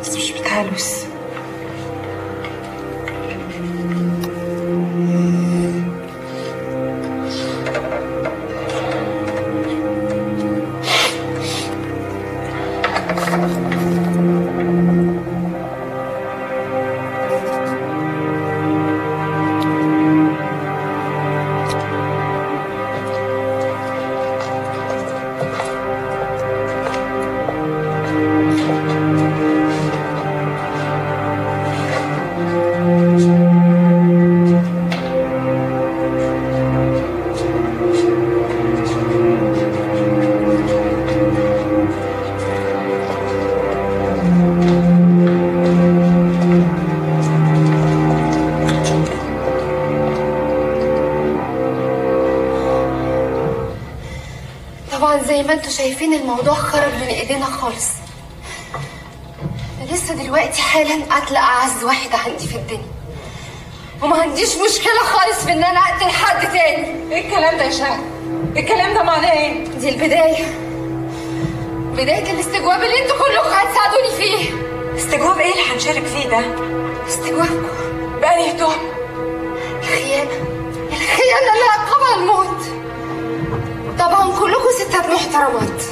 بس مش بتاع لوس. زي ما انتوا شايفين الموضوع خرج من ايدينا خالص. انا لسه دلوقتي حالا قاتله اعز واحده عندي في الدنيا، وما عنديش مشكله خالص في ان انا اقتل حد تاني. ايه الكلام ده يا شهد؟ الكلام ده معناه ايه؟ دي البدايه، بدايه الاستجواب اللي انتوا كلكم هتساعدوني فيه. استجواب ايه اللي هنشارك فيه ده؟ استجوابكم بأنهي تهم؟ الخيانه اللي عقبها الموت. طبعا كلكم ستات محترمات،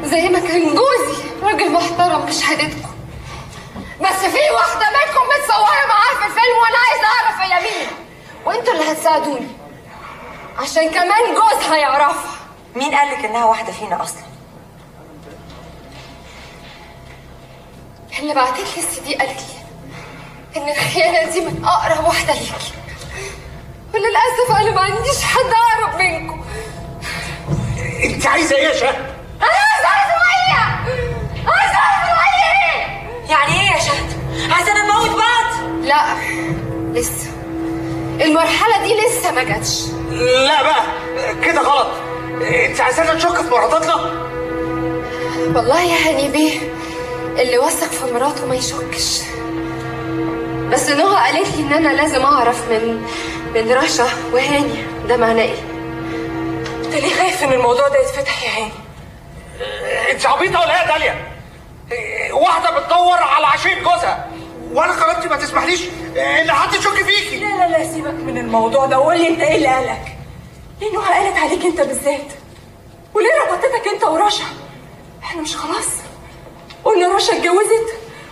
زي ما كان جوزي راجل محترم بشهادتكم، بس في واحده منكم متصوره معاه في الفيلم وانا عايزه اعرف هي مين، وانتوا اللي هتساعدوني عشان كمان جوزها يعرفها. مين قالك انها واحده فينا اصلا؟ اللي بعتت لي السي دي قالت لي ان الخيانه دي من اقرب واحده ليكي، وللاسف انا ما عنديش حد اقرب منكم. انت عايزه ايه يا شهد؟ انا عايزه اعرف رؤية، عايزه اعرف رؤية ايه؟ يعني ايه يا شهد؟ عايزانا نموت بعض؟ لا لسه، المرحله دي لسه ما جاتش. لا بقى كده غلط، انت عايزانا نشك في مراتاتنا؟ والله يا هاني بيه اللي وثق في مراته ما يشكش، بس نهى قالت لي ان انا لازم اعرف من رشا وهاني ده معناه ايه. انت ليه خايف ان الموضوع ده يتفتح يا هاني؟ انت عبيطه ولا ايه يا داليا؟ واحده بتدور على عشية جوزها، وانا قررت ما تسمحليش ان حد يشك فيكي. لا سيبك من الموضوع ده وقول لي انت ايه اللي قالك؟ ليه نهى قالت عليك انت بالذات؟ وليه ربطتك انت ورشا؟ احنا مش خلاص قلنا رشا اتجوزت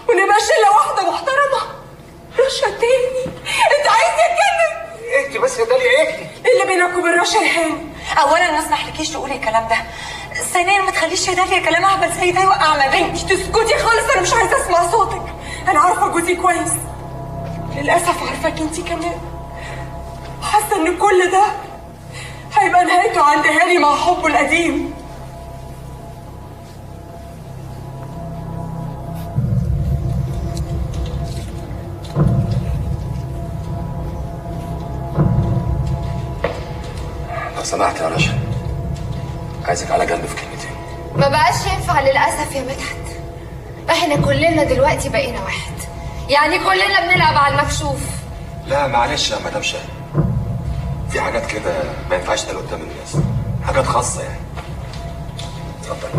ونبقى شله واحده محترمه؟ رشا تاني؟ انت عايز تتجنن؟ انت بس يا داليا ايه اللي بينك وبين رشا يا هاني؟ اولا ما اسمحلكيش تقولي الكلام ده، ثانيا ما تخليش يا داليا كلام اهبل زي ده يوقع ما بينك. تسكتي خالص، انا مش عايزه اسمع صوتك. انا عارفه جوزي كويس، للاسف عارفاك انت كمان. حاسه ان كل ده هيبقى نهايته عند هاني مع حبه القديم. لو سمحت يا رشا، عايزك على جنب في كلمتين. ما بقاش ينفع للاسف يا مدحت، احنا كلنا دلوقتي بقينا واحد، يعني كلنا بنلعب على المكشوف. لا معلش يا مدام شهد، في حاجات كده ما ينفعش تقال قدام الناس، حاجات خاصه يعني. اتفضل.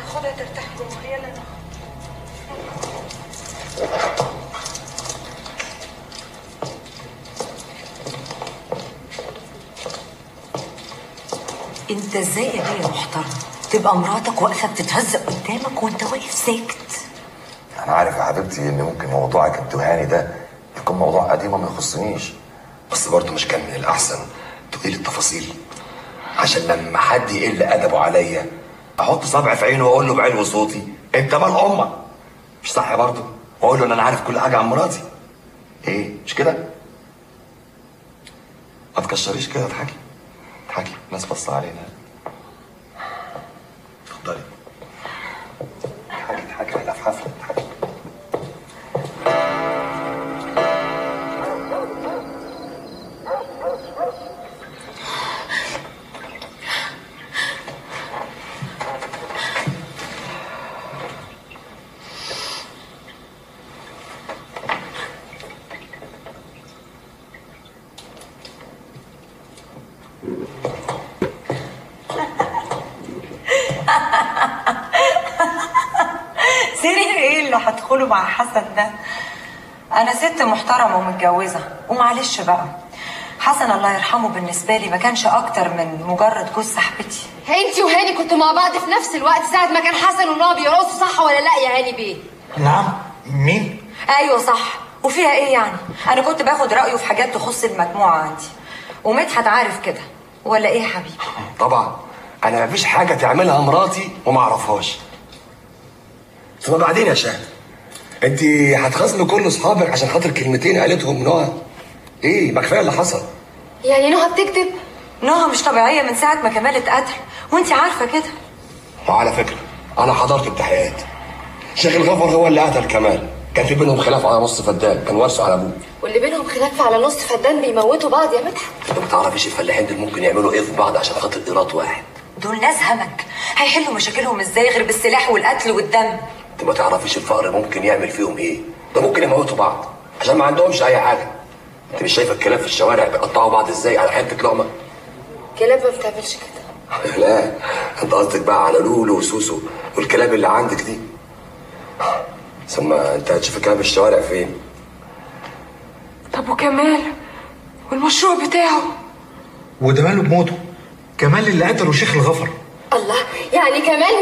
خدها ترتاح جوه. يلا نهى. انت ازاي يا بيه يا محترم تبقى مراتك واقفه بتتهزق قدامك وانت واقف ساكت؟ انا عارف يا حبيبتي ان ممكن موضوعك التهاني ده يكون موضوع قديم وما يخصنيش، بس برضه مش كان من الاحسن تقولي التفاصيل عشان لما حد يقل ادبه عليا احط صبع في عينه واقول له بعلو صوتي انت مال امك؟ مش صح برضه؟ واقول له ان انا عارف كل حاجه عن مراتي. ايه مش كده؟ ما تكشريش كده، اضحكي اضحكي، الناس بص علينا. اتفضلي اضحكي اضحكي، احنا في حفله اضحكي. سرير ايه اللي هدخله مع حسن ده؟ انا ست محترمه ومتجوزه، ومعلش بقى حسن الله يرحمه بالنسبه لي ما كانش اكتر من مجرد جوز صاحبتي. انتي وهاني كنتوا مع بعض في نفس الوقت ساعه ما كان حسن ونوع بيرقصوا، صح ولا لا يا هاني بيه؟ نعم. مين؟ ايوه صح. وفيها ايه يعني؟ انا كنت باخد رايه في حاجات تخص المجموعه عندي، ومدحت عارف كده ولا ايه يا حبيبي؟ طبعا انا مفيش حاجه تعملها مراتي وما اعرفهاش. ثم بعدين يا شهد، انت هتخاصمي كل اصحابك عشان خاطر كلمتين قالتهم نهى؟ ايه ما كفايه اللي حصل. يعني نهى بتكذب؟ نهى مش طبيعيه من ساعه ما كمال اتقتل، وانت عارفه كده. وعلى فكره انا حضرت التحقيقات، شيخ الغفر هو اللي قتل كمال، كان في بينهم خلاف على نص فدان، كان وارثه على ابوه. واللي بينهم خلاف على نص فدان بيموتوا بعض يا مدحت؟ انت ما تعرفيش الفلاحين دول ممكن يعملوا ايه في بعض عشان خاطر قيراط واحد؟ دول ناس همك، هيحلوا مشاكلهم ازاي غير بالسلاح والقتل والدم؟ انت ما تعرفيش الفقر ممكن يعمل فيهم ايه؟ ده ممكن يموتوا بعض عشان ما عندهمش اي حاجه. انت مش شايفه الكلاب في الشوارع بيقطعوا بعض ازاي على حته لقمه؟ كلاب ما بتعملش كده. لا انت قصدك بقى على لولو وسوسو والكلاب اللي عندك دي. ثم انت هتشوف الكلاب الشوارع فين؟ طب وكمال والمشروع بتاعه؟ وده ماله بموته؟ كمال اللي قتله شيخ الغفر. الله، يعني كمال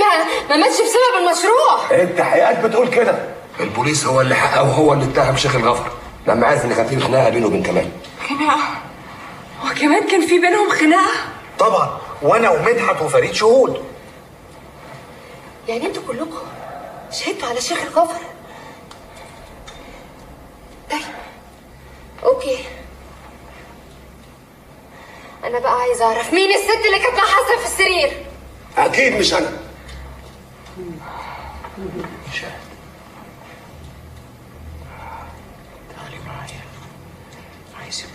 ما ماتش بسبب المشروع؟ التحقيقات بتقول كده. البوليس هو اللي حقق وهو اللي اتهم شيخ الغفر لما عرف ان كان في خناقه بينه وبين كمال. خناقه؟ وكمان كان في بينهم خناقه؟ طبعا، وانا ومدحت وفريد شهود. يعني انتوا كلكم شهدتوا على شيخ الغفر؟ طيب اوكي، انا بقى عايزه اعرف مين الست اللي كانت مع حسن في السرير؟ اكيد مش انا. شاهد، تعالي معايا، عايزك.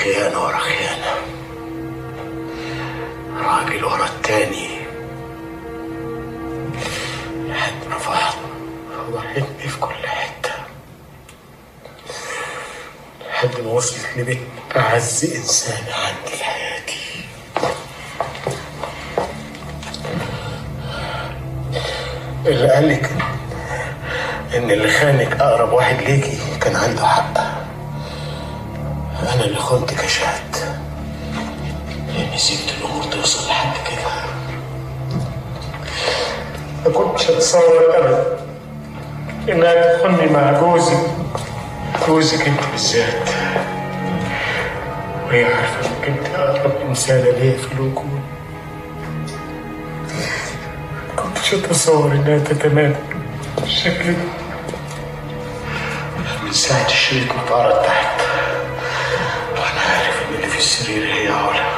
خيانة ورا خيانة، راجل ورا التاني، لحد ما فضحتني في كل حتة، لحد ما وصلت لبيت أعز إنسان عندي في حياتي. اللي قالك إن اللي خانك أقرب واحد ليكي كان عنده حق. أنا اللي خنتك يا شهد، لأني سبت الأمور توصل لحد كده. ما كنتش أتصور أبدا إنها تخني مع جوزك أنت بالذات، وهي عارفة إنك أنت أقرب إنسانة ليا في الوجود. ما كنتش أتصور إنها تتمادى بالشكل ده. من ساعة الشريط ما اتعرض تحت وأنا عارف إن اللي في السرير هي علا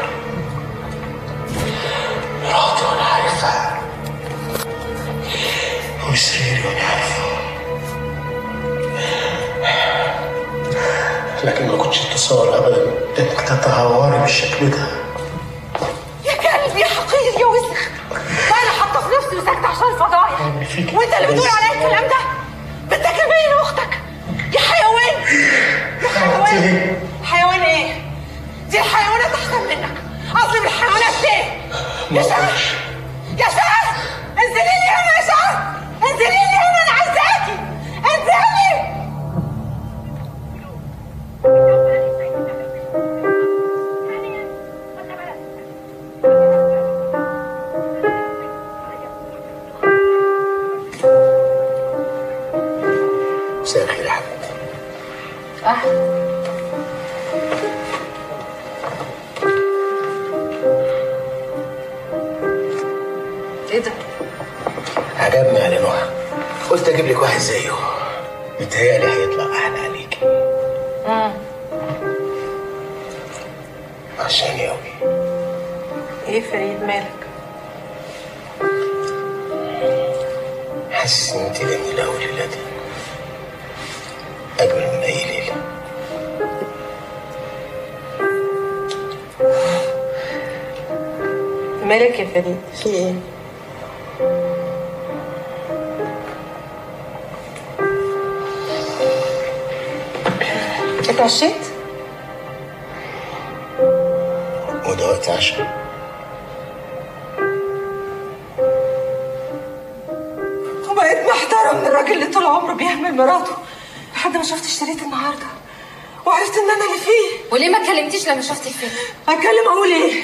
مراتي، وأنا عارفها، وسريري وأنا عارفه، لكن ما كنتش أتصور أبدا إنك تتهوري بالشكل ده. يا كلب يا حقير يا وسخ، أنا حاطة في نفسي وساكتة عشان الفضايح، وأنت اللي بتقول عليا الكلام ده؟ بدك أبين أختك يا حيوان، يا حيوان. حيوان ايه؟ دي الحيوانات احسن منك، اظلم الحيوانات ايه؟ يا شهد يا شهد، انزلي لي هنا يا شهد، انزلي لي هنا، انا عايزاكي انزلي. مساء الخير يا حبيبتي. ايه ده؟ عجبني يا نوح، قلت اجيب لك واحد زيه، متهيألي هيطلع احلى عليكي. عشاني اوي. ايه فريد مالك؟ حاسس ان انت جميله قوي الليله دي، اجمل من اي ليله. مالك يا فريد؟ في ايه؟ اتعشيت؟ وده وقت عشاء. وبقيت محتارة من الراجل اللي طول عمره بيهمل مراته لحد ما شفت اشتريت النهارده وعرفت ان انا اللي فيه. وليه ما كلمتيش لما شفتي الفيلم؟ اتكلم اقول ايه؟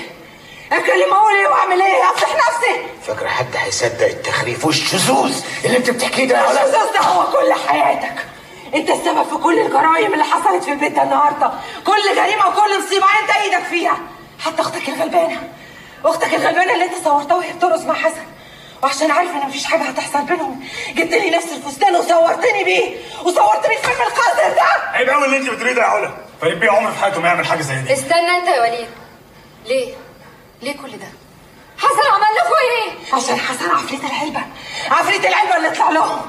اتكلم اقول ايه واعمل ايه؟ افتح نفسي. فاكره حد هيصدق التخريف والشذوذ اللي انت بتحكيه ده يا الشذوذ ده هو كل حياتك. انت السبب في كل الجرائم اللي حصلت في البيت ده النهارده، كل جريمه وكل مصيبه انت ايدك فيها. حتى اختك الغلبانه، اختك الغلبانه اللي انت صورتها وهي بترقص مع حسن، وعشان عارف ان مفيش حاجه هتحصل بينهم جبت لي نفس الفستان وصورتني بيه وصورتني الفيلم القذر ده. عيب قوي اللي انت بتقوليه ده يا علا. فريد بيه عمره في حياته ما يعمل حاجه زي دي. استنى انت يا وليد. ليه كل ده؟ حسن عمل لكم ايه؟ عشان حسن عفريت العلبه، عفريت العلبه اللي طلع لهم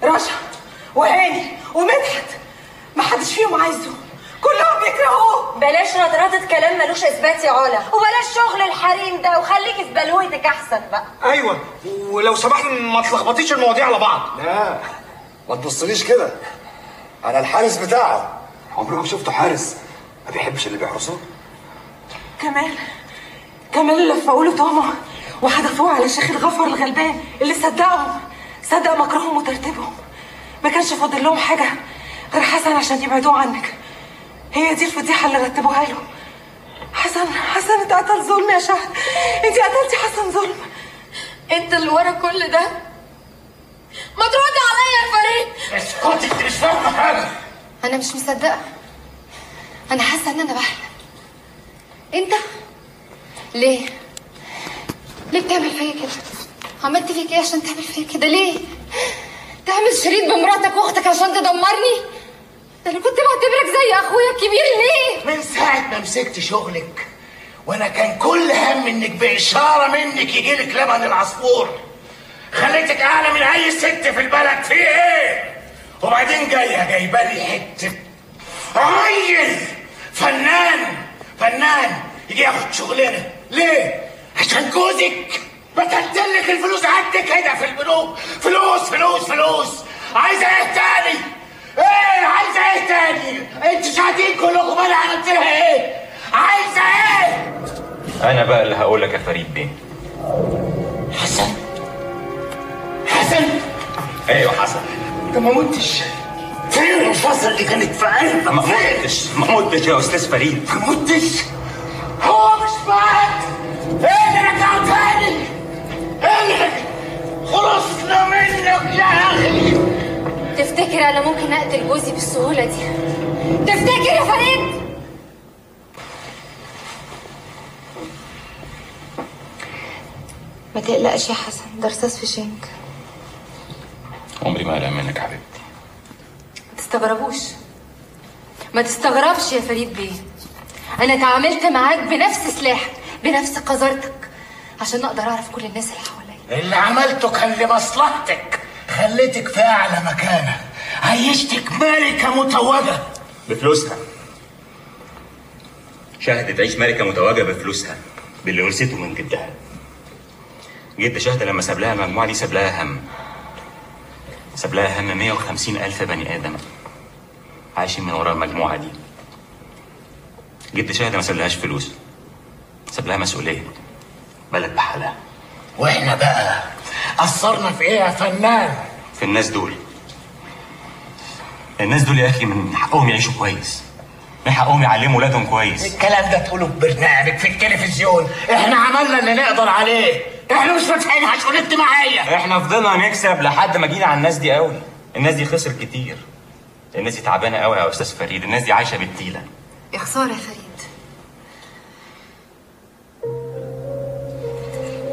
رشا وهاني ومدحت، ما حدش فيهم عايزه، كلهم بيكرهوه. بلاش رضرضة كلام ملوش اثبات يا علا، وبلاش شغل الحريم ده، وخليكي في بلوتك احسن بقى. ايوه، ولو سمحت ما تلخبطيش المواضيع على بعض. لا ما تبصليش كده، انا الحارس بتاعه. عمركم شفتوا حارس ما بيحبش اللي بيحرسوه؟ كمال اللي لفقوا له طامه وحدفوه على شيخ الغفر الغلبان اللي صدق مكرهم وترتيبهم. ما كانش فاضل لهم حاجه غير حسن عشان يبعدوه عنك. هي دي الفضيحه اللي رتبوها له. حسن اتقتل ظلم يا شهد، انت قتلتي حسن ظلم. انت اللي ورا كل ده؟ ما ترد عليا يا فريد. اسكتي، انت مش فاهمه حاجه. انا مش مصدقه، انا حاسه ان انا بحلم. انت ليه بتعمل فيا كده؟ عملت فيك ايه عشان تعمل فيا كده؟ ليه تعمل شريك بمراتك واختك عشان تدمرني؟ ده انا كنت بعتبرك زي اخويا الكبير. ليه؟ من ساعه ما مسكت شغلك وانا كان كل هم انك باشاره منك يجيلك لبن العصفور. خليتك اعلى من اي ست في البلد. في ايه؟ وبعدين جايبه لي حته عيل فنان يجي ياخد شغلنا. ليه؟ عشان جوزك بتدلك الفلوس قد كده في البنوك. فلوس. عايزه ايه تاني؟ عايزه ايه تاني؟ انتوا شاهدين كلكم انا عملت لها ايه؟ عايزه ايه؟ انا بقى اللي هقول لك يا فريد بيه. حسن ايوه حسن. انت ما متش. فين الرصاصه اللي كانت في قلبك؟ ما متش يا استاذ فريد. ما متش. هو مش مات. ايه اللي رجعه تاني؟ خلصنا منك يا اخي. تفتكر انا ممكن اقتل جوزي بالسهوله دي؟ تفتكر يا فريد؟ ما تقلقش يا حسن، ده رصاص في شنك. عمري ما قلق منك يا حبيبتي. ما تستغربش يا فريد بيه. انا تعاملت معاك بنفس سلاحك بنفس قذارتك عشان اقدر اعرف كل الناس اللي حواليا. اللي عملته كان لمصلحتك. خليتك في اعلى مكانه، عيشتك ملكه متوجه بفلوسها. شهد تعيش ملكه متوجه بفلوسها باللي ورثته من جدها. جد شهد لما ساب لها المجموعه دي ساب لها هم 150,000 بني ادم عايشين من ورا المجموعه دي. جد شهد ما سابلهاش فلوس، ساب لها مسؤوليه، بلد بحالها. واحنا بقى قصرنا في ايه يا فنان؟ في الناس دول يا اخي من حقهم يعيشوا كويس، من حقهم يعلموا ولادهم كويس. الكلام ده تقوله في برنامج في التلفزيون. احنا عملنا اللي نقدر عليه. احنا مش فاتحينها شؤون اجتماعيه. احنا فضلنا نكسب لحد ما جينا على الناس دي قوي. الناس دي خسر كتير، الناس دي تعبانه قوي يا استاذ فريد. الناس دي عايشه بالتيله. يا خساره يا فريد.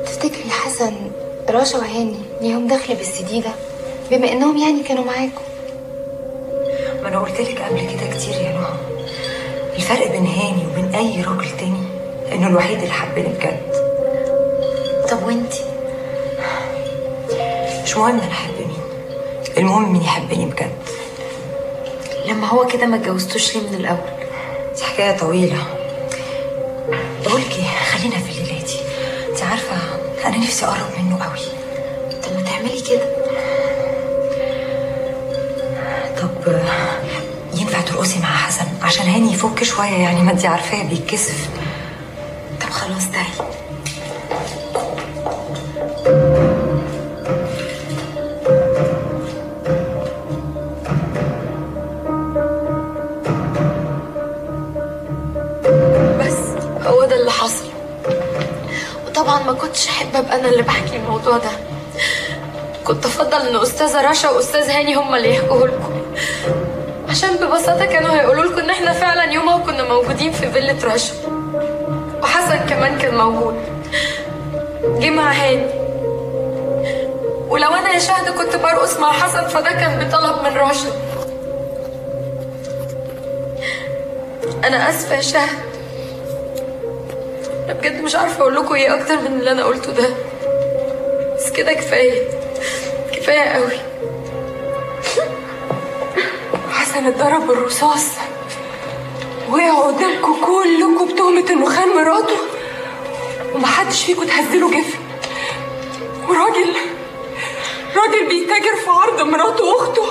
تفتكر يا حسن رشا وهاني ليهم دخل بالسدي ده بما انهم يعني كانوا معاكم؟ ما انا قلت لك قبل كده كتير يا نهى، الفرق بين هاني وبين اي راجل تاني انه الوحيد اللي حبني بجد. طب وانتي؟ مش مهم انا احب مين، المهم مين يحبني بجد. لما هو كده ما اتجوزتوش ليه من الاول؟ دي حكايه طويله. بقولك ايه، خلينا في الليله دي. انت عارفه انا نفسي اقرب منه قوي. طب ما تعملي كده. طب ينفع ترقصي مع حسن عشان هاني يفك شويه؟ يعني ما انت عارفاه بيتكسف. طب خلاص تعالي. بس هو ده اللي حصل. وطبعا ما كنتش احب ابقى انا اللي بحكي الموضوع ده. كنت افضل ان استاذه رشا واستاذ هاني هما اللي يحكوه لكم، عشان ببساطه كانوا هيقولوا لكم ان احنا فعلا يومها كنا موجودين في فيلة رشا، وحسن كمان كان موجود جه مع هاني. ولو انا يا شهد كنت برقص مع حسن فده كان بطلب من رشا. انا اسفه يا شهد، انا بجد مش عارفه اقول لكم ايه اكتر من اللي انا قلته ده، بس كده كفايه كفايه قوي. حسن اتضرب بالرصاص، وقع قدامكم كلكم بتهمه انه خان مراته، ومحدش فيكم تهزله جفن. وراجل بيتاجر في عرض مراته واخته،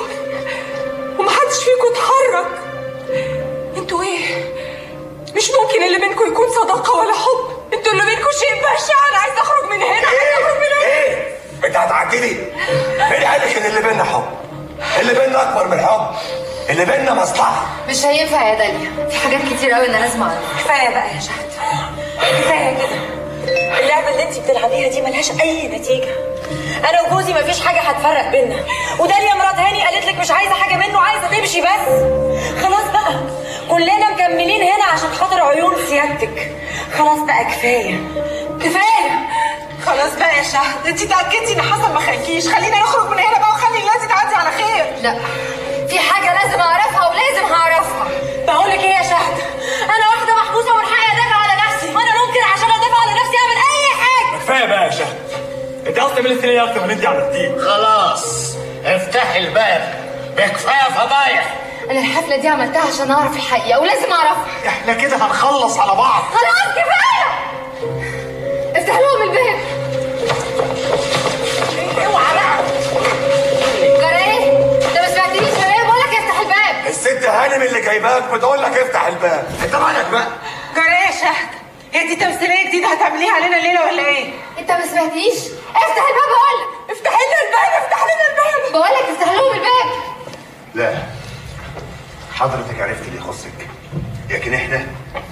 ومحدش فيكم اتحرك. انتوا ايه؟ مش ممكن اللي بينكم يكون صداقه ولا حب، انتوا اللي بينكم شيء بشع. انا عايزه اخرج من هنا، عايزه اخرج من هنا. ايه؟ انت هتعجلي؟ مين قالك ان اللي بينا حب؟ اللي بينا اكبر من الحب، اللي بينا مصلحه. مش هينفع يا داليا، في حاجات كتير قوي انا لازم اعرفها. كفايه بقى يا شهد، كفايه كده. اللعبه اللي انت بتلعبيها دي ملهاش اي نتيجه. انا وجوزي مفيش حاجه هتفرق بينا، وداليا مرات هاني قالت لك مش عايزه حاجه منه، عايزه تمشي بس. خلاص بقى، كلنا مكملين هنا عشان خاطر عيون سيادتك. خلاص بقى كفايه كفايه. خلاص بقى يا شهد، انت اتاكدتي ان حسن ما خانكيش. خلينا نخرج من هنا بقى وخلي الليله دي تعدي على خير. لا، في حاجه لازم اعرفها ولازم هعرفها. بقول لك ايه يا شهد، انا واحده محبوسه ومن حقي ادافع على نفسي، وانا ممكن عشان ادافع على نفسي اعمل اي حاجه. كفايه بقى يا شهد، انت اصلا من السنه اكتر من انت عملتيه. خلاص افتحي الباب، كفايه فضايح. انا الحفله دي عملتها عشان اعرف الحقيقه ولازم اعرفها. احنا كده هنخلص على بعض. خلاص كفايه، افتح لهم الباب. اوعى بقى. جرى ايه؟ انت ما سمعتنيش ولا ايه؟ بقول لك افتح الباب. الست هانم اللي جايباك بتقول لك افتح الباب، انت مالك بقى؟ جرى ايه يا شهد؟ هي دي تمثيليه جديده هتعمليها علينا الليله ولا ايه؟ انت ما سمعتنيش؟ افتح الباب بقول لك. افتحي لنا الباب، افتح لنا الباب. بقول لك افتح لهم الباب. لا، حضرتك عرفت اللي يخصك، لكن احنا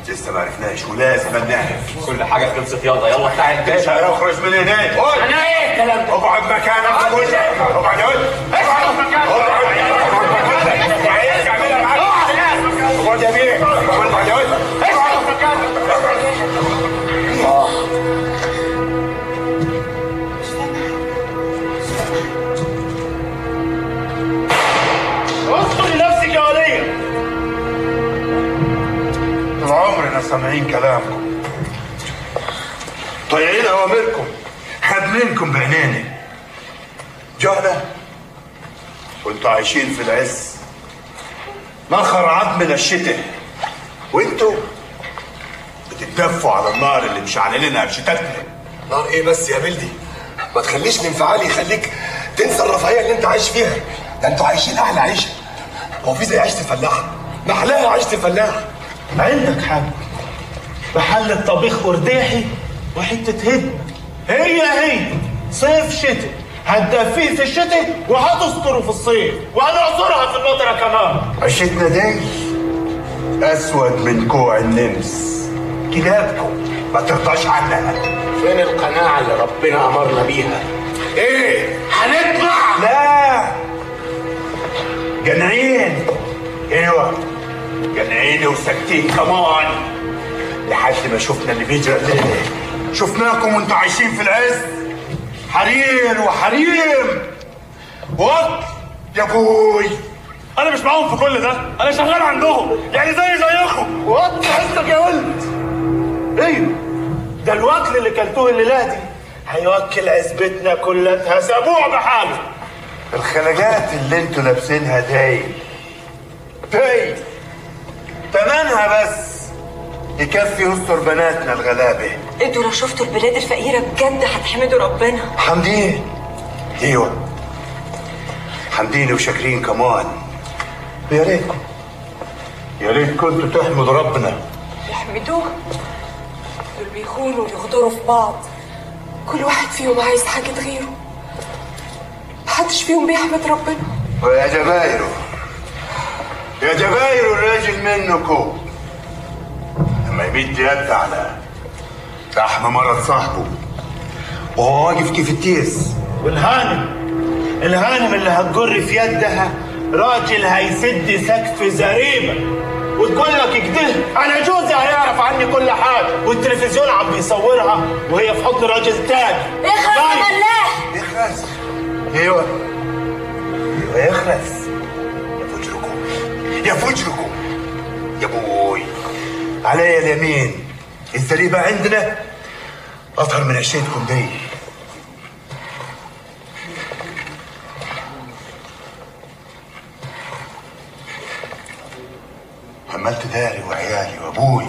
لسه ما عرفناش ولازم نعرف. كل حاجه خلصت. يلا يلا افتح الباب. مش هنخرج من هناك. انا ايه الكلام ده؟ اقعد مكانك. اقعد مكانك. اقعد مكانك. عايز اعملها معاك. اقعد يا بيه. اقعد مكانك. اصبر لنفسك يا وليه. طول عمرنا سامعين كلامكم، طايعين اوامركم، خادمينكم بعنانه. جهله وانتوا عايشين في العز، نخر عظمنا الشتاء، وانتوا بتتدفوا على النار اللي مشعل لنا قرشتاتنا. نار ايه بس يا بلدي؟ ما تخليش الانفعال يخليك تنسى الرفاهيه اللي انت عايش فيها. ده انتوا عايشين احلى عيشه. هو في زي عيشه الفلاح؟ محلاها عيشه الفلاح. عندك حق، محل الطبيخ ورداحي وحته هد، هي صيف شتاء، هتدفيه في الشتاء وهتستره في الصيف وهنعصرها في البطره كمان. عيشتنا دي اسود من كوع النمس، كلابكم ما ترضاش عنها. فين القناعه اللي ربنا امرنا بيها؟ ايه هنطلع؟ لا، جنعين. ايوه جنعين وساكتين كمان لحد ما شفنا اللي بيجرى الليله. شفناكم وانتوا عايشين في العز، حرير وحريم وقت يا ابوي. انا مش معاهم في كل ده، انا شغال عندهم يعني زيكم. وقت حسك يا ولد. ايوه، ده الوكل اللي كلتوه الليله دي هيوكل عزبتنا كلها اسبوع بحاله. الخلاجات اللي انتوا لابسينها دي تمنها بس يكفي يستر بناتنا الغلابه. انتوا لو شفتوا البلاد الفقيره بجد هتحمدوا ربنا. حمدين، ايوه حمدين وشاكرين كمان. يا ريتكم كنتوا تحمدوا ربنا. يحمدوه؟ دول بيخونوا ويغدروا في بعض، كل واحد فيهم عايز حاجه غيره، محدش فيهم بيحمد ربنا. ويا جبايرو الراجل منكم لما يمد يد على لحم مرض صاحبه وهو واقف كيف التيس. والهانم اللي هتجر في يدها راجل هيسد سقف زريبه وتقول لك كده انا جوزي هيعرف عني كل حاجه، والتلفزيون عم بيصورها وهي في حضن راجل تاني. اخلص يا فلاح. يخلص. ايوه يخلص. يا فجركم يا بوي علي اليمين. الزريبه عندنا اطهر من عشيتكم دي. حملت داري وعيالي وابوي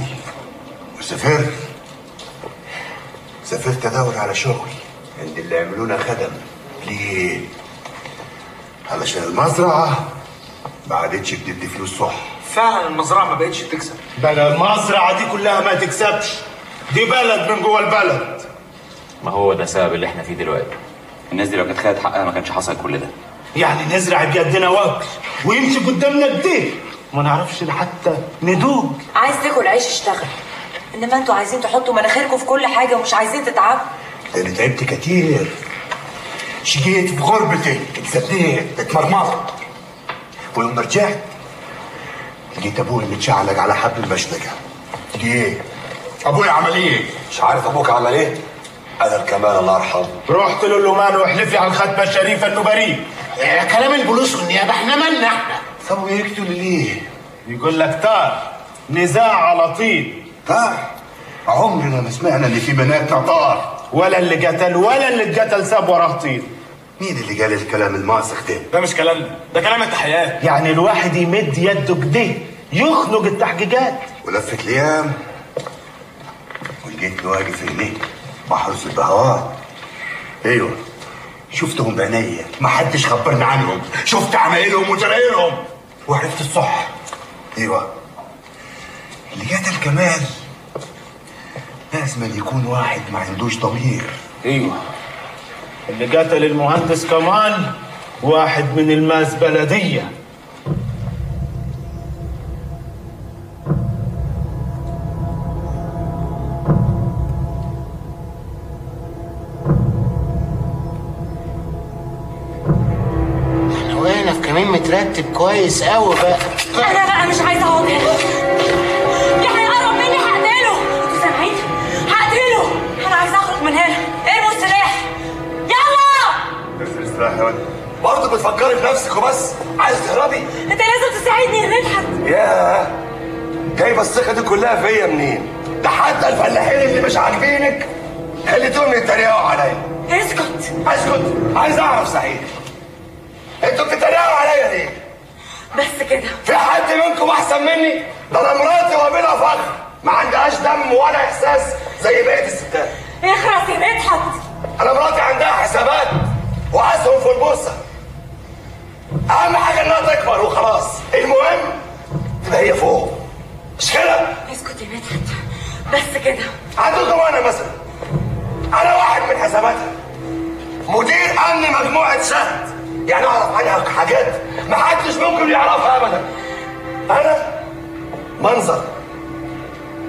سافرت ادور على شغل عند اللي يعملونا خدم. ليه؟ علشان المزرعه ما عادتش بتدي فلوس صح. فعلا المزرعه ما بقتش تكسب. بقى المزرعه دي كلها ما تكسبش، دي بلد من جوه البلد. ما هو ده السبب اللي احنا فيه دلوقتي. الناس دي لو كانت خدت حقها ما كانش حصل كل ده. يعني نزرع بيدنا واكل ويمشي قدامنا كده ما نعرفش حتى ندوق. عايز تاكل عيش اشتغل، انما انتوا عايزين تحطوا مناخيركم في كل حاجه ومش عايزين تتعبوا. انا تعبت كتير، شقيت في غربتي، اتزنيت، اتمرمطت، ولما رجعت لقيت ابوي متشعلق على حبل المشنقه. ليه؟ ابوي عمل ايه؟ مش عارف ابوك عمل ايه؟ انا الكمال الله يرحمه رحت له اللومان واحلف لي على الختمه الشريفه انه بريء. كلام البوليس والنيابه احنا مالنا احنا؟ سووا يقتل ليه؟ يقول لك طار نزاع على طين. طار؟ عمرنا ما سمعنا ان في بناتنا طار. ولا اللي قتل ولا اللي اتقتل ساب وراه طين. مين اللي قال الكلام الماسخ ده؟ ده مش كلامنا، ده كلام التحقيقات. يعني الواحد يمد يده كده يخنق التحقيقات. ولفت الايام ولقيتني واقف هناك بحرس البهوات. ايوه شفتهم بعينيا، ما حدش خبرني عنهم، شفت عمايلهم وجرايرهم وعرفت الصح. ايوه اللي قتل كمال لازم يكون واحد ما عندوش ضمير. ايوه اللي قتل المهندس كمان واحد من الماس بلديه. احنا في كمين مترتب كويس قوي بقى. انا بقى مش عايزه اقعد هنا، اللي هيقرب مني هقتله. انتوا سامعين؟ هقتله. انا عايزه اخرج من هنا. ارموا السلاح يلا. ارسل السلاح يا ولد. برضه بتفكري بنفسك وبس، عايز تهربي؟ انت لازم تساعدني يا مدحت. ياه جايبه الثقه دي كلها فيا منين؟ ده حتى الفلاحين اللي مش عاجبينك خليتهم يتريقوا عليا. اسكت. اسكت؟ عايز اعرف صحيح انتوا بتتريقوا عليا ليه؟ بس كده. في حد منكم احسن مني؟ ده انا مراتي وابنها فخر، ما عندهاش دم ولا احساس زي بقيه الستات. اخرس يا مدحت. انا مراتي عندها حسابات واسهم في البورصه. اهم حاجه انها تكبر وخلاص، المهم تبقى هي فوق، مش كده؟ اسكت يا مدحت بس كده. عندكم انا مثلا، انا واحد من حساباتها، مدير امن مجموعه شهد، يعني اعرف عنها حاجات ما حدش ممكن يعرفها ابدا. انا منظر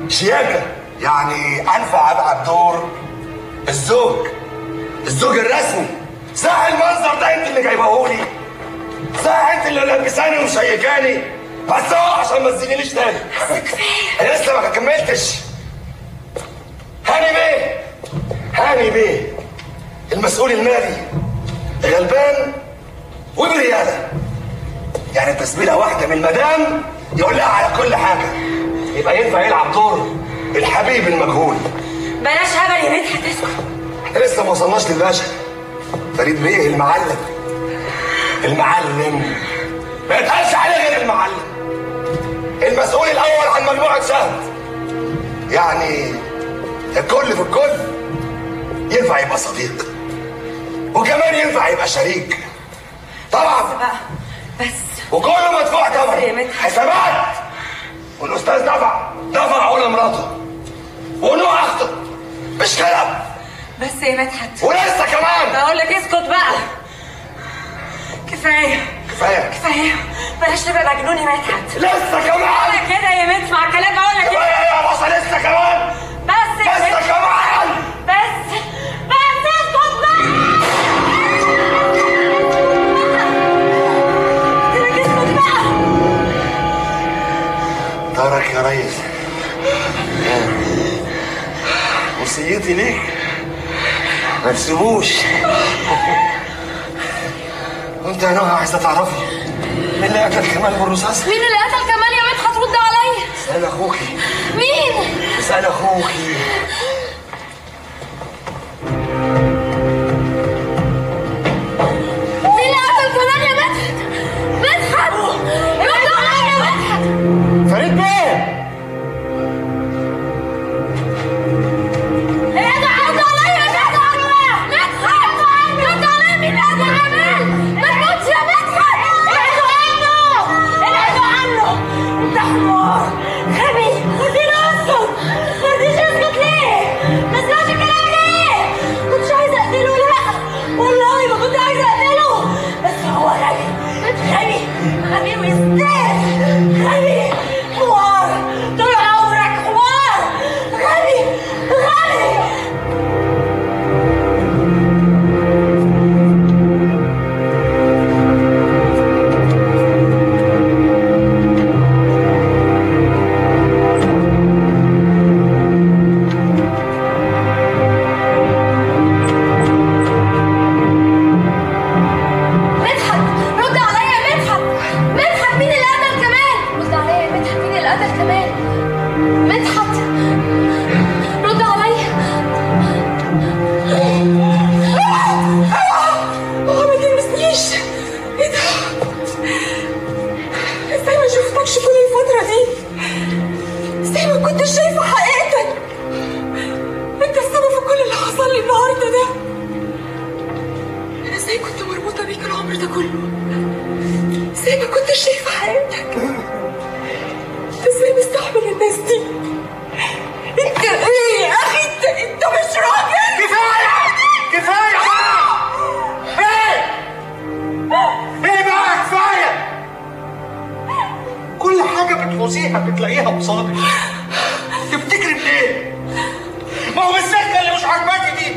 شياكه، يعني انفع ابقى بدور الزوج الرسمي. صح المنظر ده انت اللي جايبهولي، صح انت اللي لابساني ومشيكاني، بس هو عشان ما تزينيليش تاني. بس كفايه. انا لسه ما كملتش. هاني بيه المسؤول المالي غلبان وبرياله، يعني تسبيله واحده من المدام يقول لها على كل حاجه، يبقى ينفع يلعب دور الحبيب المجهول. بلاش هبل يا مدحت. اسكت. احنا لسه ما وصلناش للباشا. فريد بيه المعلم. المعلم ما يتقالش عليه غير المعلم. المسؤول الاول عن مجموعه شهد. يعني الكل في الكل. ينفع يبقى صديق وكمان ينفع يبقى شريك طبعا. بس وكله مدفوع ثمن حسابات. والاستاذ دفع عقول مراته ونوع اخته. مش كلام بس يا مدحت. ولسه كمان بقول لك اسكت بقى. كفايه بلاش تبقى مجنون يا مدحت. لسه كمان انا كده يا مدحت مع الكلام. بقول لك كفايه يا بصه. لسه كمان بس لسه كمان بس اسكت بقى. اسكت بقى. دارك يا ريس. وصيتي ليك ما تسيبوش. وانت يا نهى عايزه تعرفي مين اللي قتل كمال بالرصاص؟ مين اللي قتل كمال يا مدحت؟ رد عليا. اسال اخوكي. مين؟ اسال اخوكي. مين اللي قتل كمال يا مدحت؟ مدحت رد عليا يا مدحت. فريد بيه. بتلاقيها قصادك. تفتكر بايه؟ ما هو بالسكه اللي مش عاجباكي دي.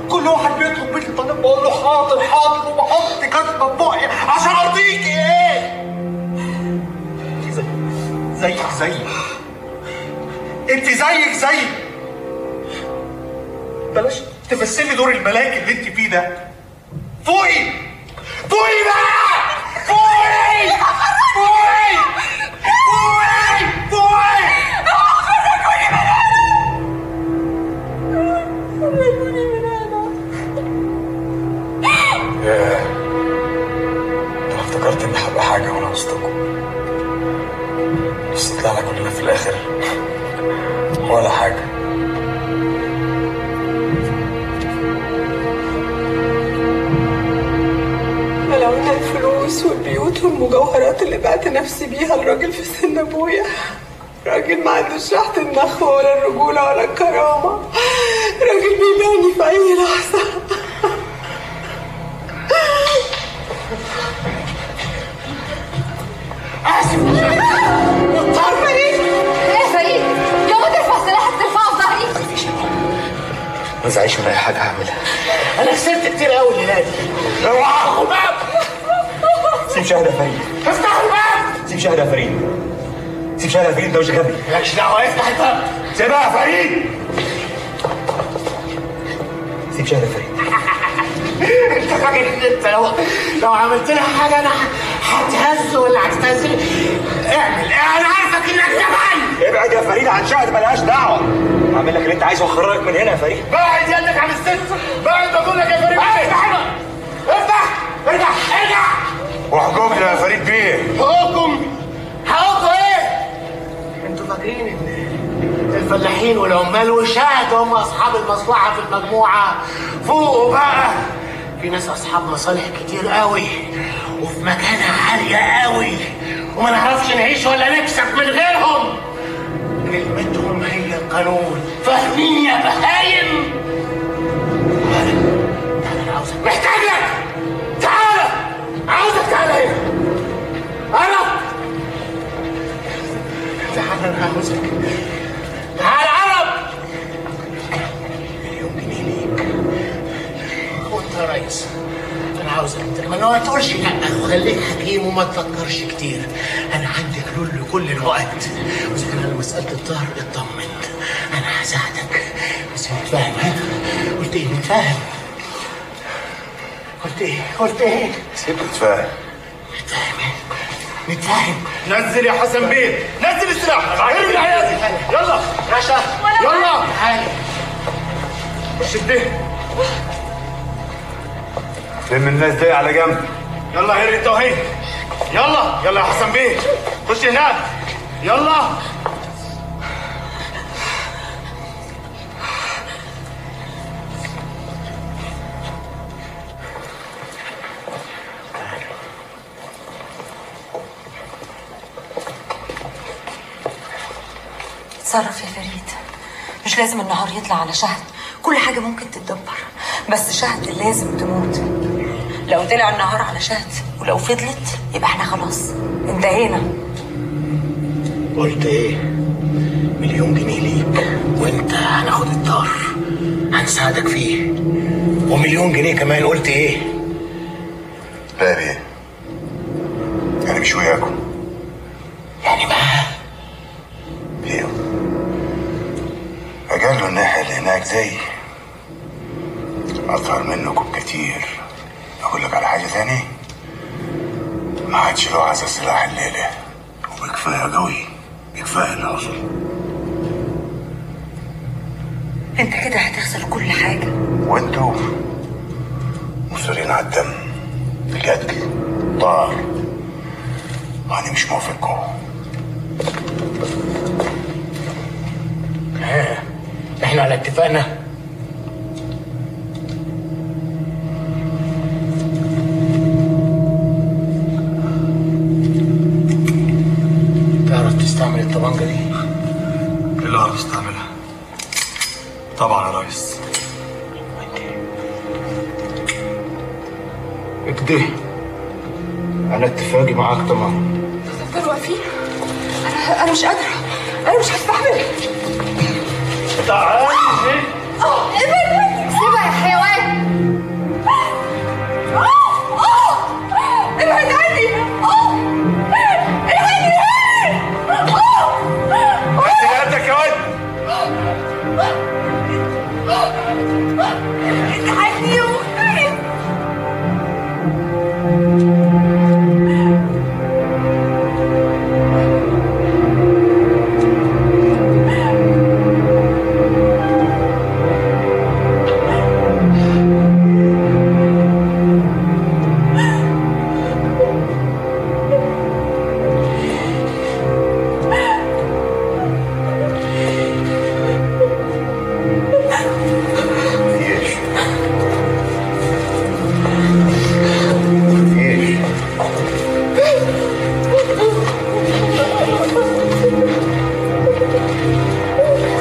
كل واحد بيطلب مني طالب بقول له حاضر حاضر وبحط كاتبه في بقي عشان ارضيكي. ايه؟ انت زيك بلاش تمثلي دور الملاك اللي انت فيه ده. فوقي بقى. انا افتكرت اني هبقى حاجه وانا وسطكم، بس طلعنا كلنا في الاخر ولا حاجه. لولا الفلوس والبيوت والمجوهرات اللي بعت نفسي بيها الراجل في سن ابويا، راجل ما عندوش ريحة النخوة ولا الرجولة ولا الكرامة، راجل بيباني في أي لحظة. آسف مضطر. فريد ايه فريد؟ لو ما ترفع سلاحك ترفعه في ظهري. ما تزعليش من اي حاجه هعملها. انا خسرت كتير قوي الليله دي. اوعى الباب. سيب شهد يا فريد. افتح الباب. سيب شهد يا فريد. سيب شهد يا فريد، ده مش غبي. مالكش دعوه، افتح الباب. سيبها يا فريد. سيب شهد يا فريد. انت فاكر ان انت لو عملت لها حاجه انا هتهز ولا هتستهزئ؟ اعمل. انا عارفك انك جبان. ابعد يا فريد عن شهد، ملهاش دعوه. اعمل لك اللي انت عايزه واخرجك من هنا يا فريد. بعد يدك عن الست، بعد بقول لك يا فريد. افتح هنا، افتح، ارجع ارجع. واحكمنا يا فريد بيه. حقوقكم ايه؟ انتوا فاكرين ان الفلاحين والعمال وشهد هم اصحاب المصلحه في المجموعه؟ فوقوا بقى، في ناس اصحاب مصالح كتير قوي وفي مكانه عاليه قوي، وما نعرفش نعيش ولا نكسب من غيرهم. كلمتهم هي القانون، فاهمين يا بهايم؟ انا عاوزك، محتاج لك. تعالى، عاوزك تعالى هنا. انا عاوزك تعالى. عرب، مليون جنيه ليك وانت يا ريس. انا عاوزك انت ما تقولش لا، وخليك حكيم وما تفكرش كتير. انا عندي حلول لكل الوقت، واذا كان على مساله الظهر اطمن، انا هساعدك. بس نتفاهم. ها؟ قلت ايه؟ نتفاهم. قلت ايه؟ سيبك نتفاهم. نتفاهم. نزل يا حسن بيه، نزل السلاح. ارجع يا زي. يلا يا شهد، يلا تعالى. شده. لم الناس دي على جنب. يلا هري التوحيد. يلا يا حسن بيه، خش هناك. يلا. اتصرف يا فريد، مش لازم النهار يطلع على شهد، كل حاجة ممكن تتدبر، بس شهد لازم تموت. لو طلع النهار على شهد ولو فضلت يبقى احنا خلاص انتهينا. قلت ايه؟ مليون جنيه ليك، وانت هناخد الدار هنساعدك فيه، ومليون جنيه كمان. قلت ايه؟ لا يا بيه، انا مش وياكم. يعني معاه؟ ايوه، اجل الناحية اللي هناك زي اطهر منكم كتير. اقول لك على حاجة تاني، ما عادش له عايز سلاح الليلة، وبكفاية قوي، بكفاية اللي حصل. انت كده هتخسر كل حاجة، وانتوا مصرين على الدم، القتل، طار. انا مش موافقكم. احنا على اتفاقنا. تعرف تستعمل الطبنجة دي؟ اللي اعرف استعملها طبعا يا ريس. اكده، انا اتفاقي معاك تمام. تفضلوا واقفين؟ انا مش قادره، انا مش هستحمل. تعالي. سيبها يا حيوان. ابعد عني. ابعدني. بس قدك يا ولد. ابعدني يا مختلف.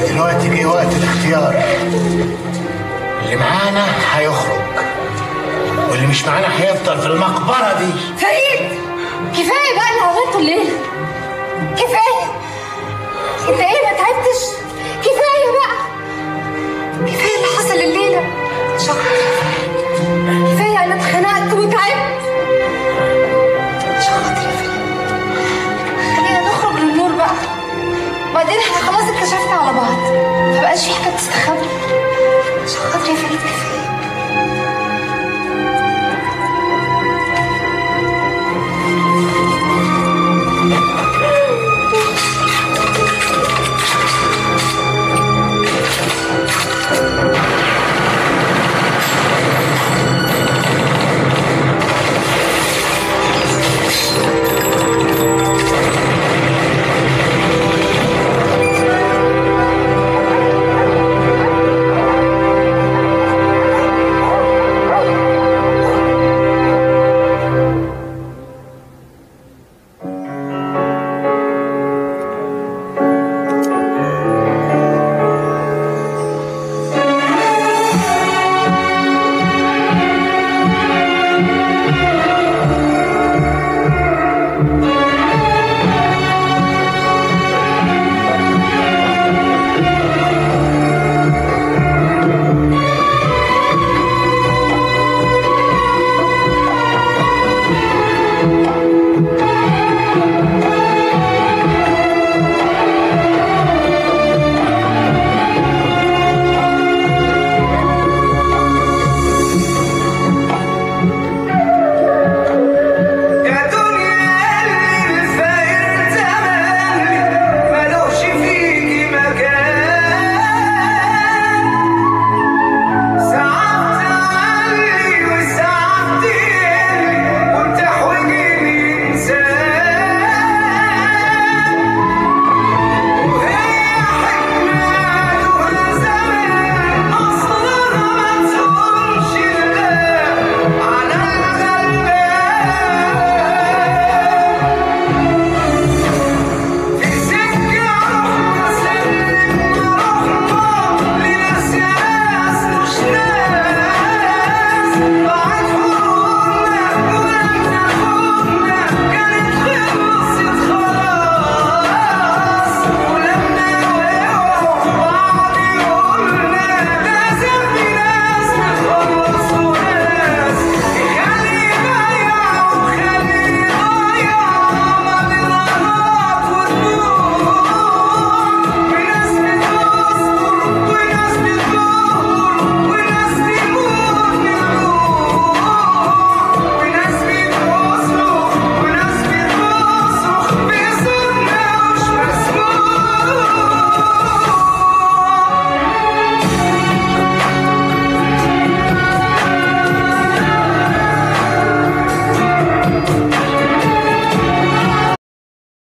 ودلوقتي جه وقت الاختيار. اللي معانا هيخرج، واللي مش معانا هيفضل في المقبرة دي. فريد، كفايه بقى اللي عملته الليله. كفايه. انت ايه، ما تعبتش؟ كفايه بقى. كفايه اللي حصل الليله. كفايه انا اتخنقت وتعبت. خلينا نخرج للنور بقى، وبعدين احنا خلاص اتكشفنا على بعض، مبقاش في حاجه تستخبى.